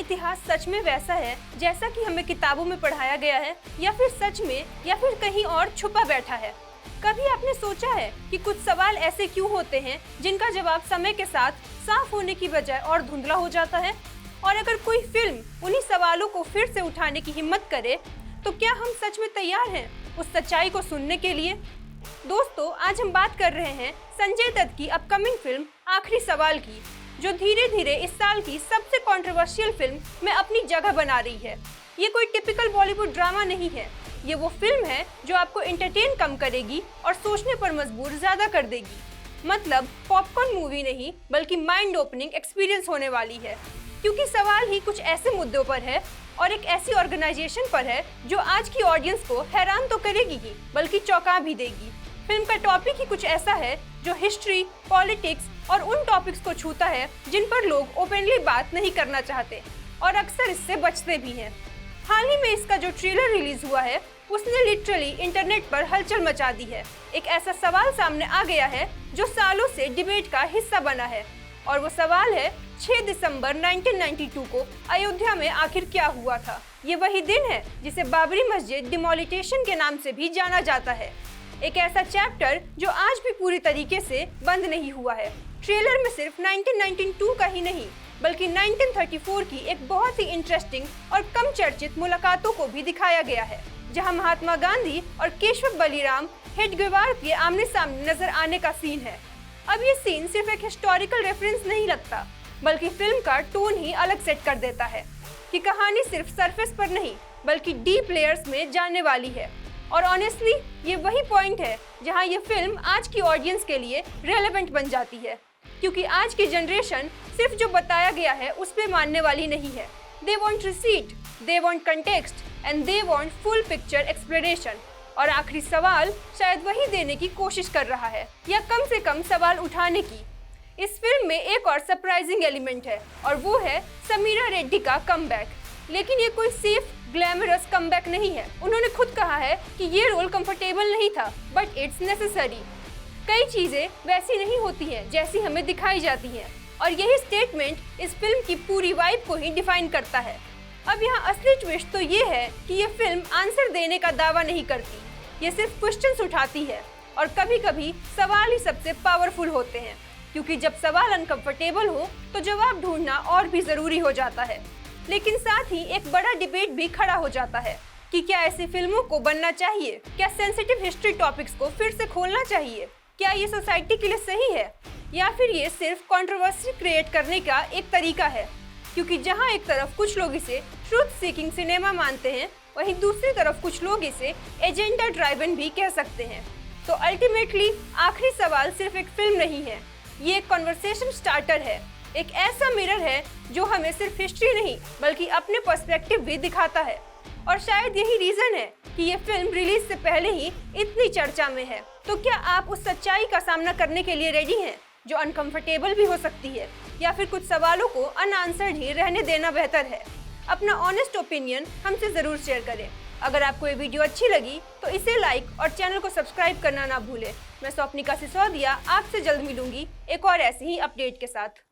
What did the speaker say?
इतिहास सच में वैसा है जैसा कि हमें किताबों में पढ़ाया गया है, या फिर सच में या फिर कहीं और छुपा बैठा है? कभी आपने सोचा है कि कुछ सवाल ऐसे क्यों होते हैं जिनका जवाब समय के साथ साफ होने की बजाय और धुंधला हो जाता है? और अगर कोई फिल्म उन्हीं सवालों को फिर से उठाने की हिम्मत करे, तो क्या हम सच में तैयार हैं उस सच्चाई को सुनने के लिए? दोस्तों, आज हम बात कर रहे हैं संजय दत्त की अपकमिंग फिल्म आखिरी सवाल की, जो धीरे धीरे इस साल की सबसे कंट्रोवर्शियल फिल्म में अपनी जगह बना रही है। ये कोई टिपिकल बॉलीवुड ड्रामा नहीं है, ये वो फिल्म है जो आपको एंटरटेन कम करेगी और सोचने पर मजबूर ज्यादा कर देगी। मतलब पॉपकॉर्न मूवी नहीं, बल्कि माइंड ओपनिंग एक्सपीरियंस होने वाली है, क्योंकि सवाल ही कुछ ऐसे मुद्दों पर है और एक ऐसी ऑर्गेनाइजेशन पर है जो आज की ऑडियंस को हैरान तो करेगी ही, बल्कि चौंका भी देगी। फिल्म का टॉपिक ही कुछ ऐसा है जो हिस्ट्री, पॉलिटिक्स और उन टॉपिक्स को छूता है जिन पर लोग ओपनली बात नहीं करना चाहते और अक्सर इससे बचते भी हैं। हाल ही में इसका जो ट्रेलर रिलीज हुआ है, उसने लिटरली इंटरनेट पर हलचल मचा दी है। एक ऐसा सवाल सामने आ गया है जो सालों से डिबेट का हिस्सा बना है, और वो सवाल है 6 दिसंबर 1992 को अयोध्या में आखिर क्या हुआ था। ये वही दिन है जिसे बाबरी मस्जिद डिमोलिटेशन के नाम से भी जाना जाता है। एक ऐसा चैप्टर जो आज भी पूरी तरीके से बंद नहीं हुआ है। ट्रेलर में सिर्फ 1992 का ही नहीं, बल्कि 1934 की एक बहुत ही इंटरेस्टिंग और कम चर्चित मुलाकातों को भी दिखाया गया है, जहां महात्मा गांधी और केशव बलिराम हेडगेवार के आमने सामने नजर आने का सीन है। अब ये सीन सिर्फ एक हिस्टोरिकल रेफरेंस नहीं लगता, बल्कि फिल्म का टोन ही अलग सेट कर देता है कि कहानी सिर्फ सरफेस पर नहीं, बल्कि डीप लेयर्स में जाने वाली है। और ऑनेस्टली ये वही पॉइंट है जहां ये फिल्म आज की ऑडियंस के लिए रेलेवेंट बन जाती है, क्योंकि आज की जनरेशन सिर्फ जो बताया गया है उस पे मानने वाली नहीं है। They want receipt, they want context and they want full picture explanation. और आखिरी सवाल शायद वही देने की कोशिश कर रहा है, या कम से कम सवाल उठाने की। इस फिल्म में एक और सरप्राइजिंग एलिमेंट है, और वो है समीरा रेड्डी का कमबैक। लेकिन ये कोई सेफ ग्लैमरस कमबैक नहीं है। उन्होंने खुद कहा है कि ये रोल कंफर्टेबल नहीं था, बट इट्स नेसेसरी। कई चीजें वैसी नहीं होती हैं जैसी हमें दिखाई जाती हैं, और यही स्टेटमेंट इस फिल्म की पूरी वाइब को ही डिफाइन करता है। अब यहाँ असली ट्विस्ट तो ये है कि ये फिल्म आंसर देने का दावा नहीं करती, ये सिर्फ क्वेश्चंस उठाती है। और कभी कभी सवाल ही सबसे पावरफुल होते हैं, क्योंकि जब सवाल अनकंफर्टेबल हो तो जवाब ढूंढना और भी जरूरी हो जाता है। लेकिन साथ ही एक बड़ा डिबेट भी खड़ा हो जाता है कि क्या ऐसी फिल्मों को बनना चाहिए, क्या सेंसिटिव हिस्ट्री टॉपिक्स को फिर से खोलना चाहिए, क्या ये सोसाइटी के लिए सही है, या फिर ये सिर्फ कंट्रोवर्सी क्रिएट करने का एक तरीका है। क्योंकि जहां एक तरफ कुछ लोग इसे ट्रूथ सीकिंग सिनेमा मानते हैं, वहीं दूसरी तरफ कुछ लोग इसे एजेंडा ड्राइवन भी कह सकते हैं। तो अल्टीमेटली आखिरी सवाल सिर्फ एक फिल्म नहीं है, ये एक कॉन्वर्सेशन स्टार्टर है, एक ऐसा मिरर है जो हमें सिर्फ हिस्ट्री नहीं बल्कि अपने पर्सपेक्टिव भी दिखाता है। और शायद यही रीजन है कि ये फिल्म रिलीज से पहले ही इतनी चर्चा में है। तो क्या आप उस सच्चाई का सामना करने के लिए रेडी हैं, जो अनकंफर्टेबल भी हो सकती है, या फिर कुछ सवालों को अनआंसर्ड ही रहने देना बेहतर है? अपना ऑनेस्ट ओपिनियन हमसे जरूर शेयर करें। अगर आपको ये वीडियो अच्छी लगी तो इसे लाइक और चैनल को सब्सक्राइब करना ना भूलें। मैं स्वप्निका सिसोदिया आपसे जल्द मिलूंगी एक और ऐसी ही अपडेट के साथ।